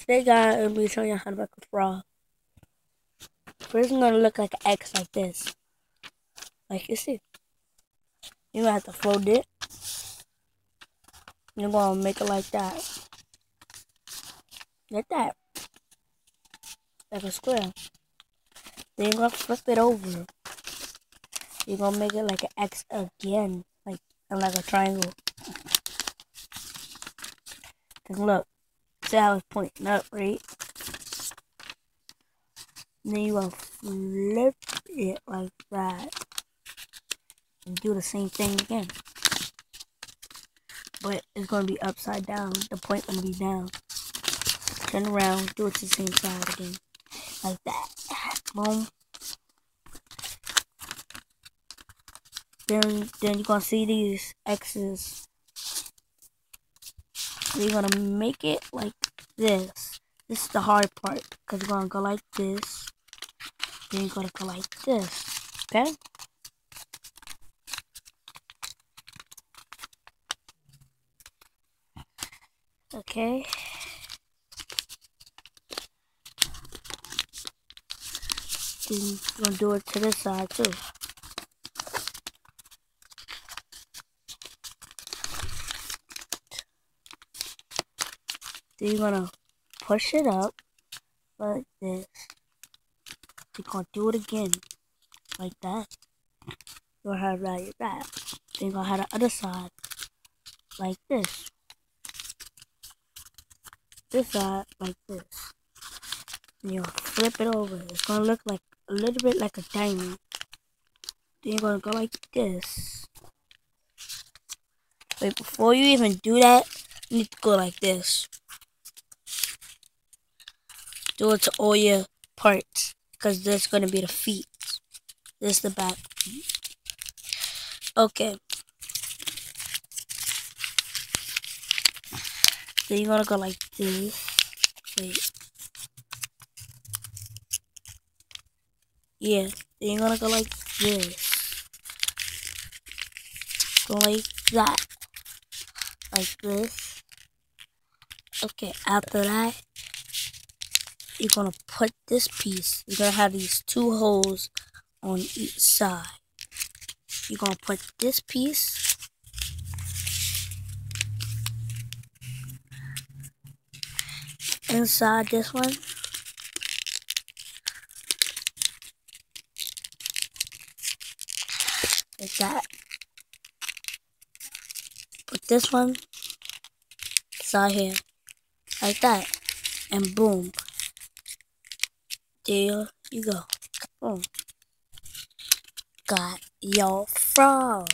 Today, guys, I'm going to be showing you how to make a frog. First, it's going to look like an X like this. Like you see. You're going to have to fold it. You're going to make it like that. Like that. Like a square. Then you're going to flip it over. You're going to make it like an X again. And like a triangle. Cause look. See how it's pointing up, right? Then you're going to flip it like that. And do the same thing again. But it's going to be upside down. The point going to be down. Turn around, do it to the same side again. Like that. Boom. Then you're going to see these X's. You're going to make it like this. This is the hard part. Because you're going to go like this. Then you're going to go like this. Okay? Okay. Then you're going to do it to this side too. Then you're going to push it up like this. You're going to do it again like that. You're going to have like that. Then you're going to have the other side like this. This side like this. And you'll flip it over. It's going to look like a little bit like a diamond. Then you're going to go like this. Wait, before you even do that, you need to go like this. Do it to all your parts. Because this is going to be the feet. This is the back. Okay. Then you're going to go like this. Wait. Yeah. Then you're going to go like this. Go like that. Like this. Okay. After that, you're going to put this piece. You're going to have these two holes on each side. You're going to put this piece inside this one. Like that. Put this one inside here. Like that. And boom. There you go. Boom. Got your frog.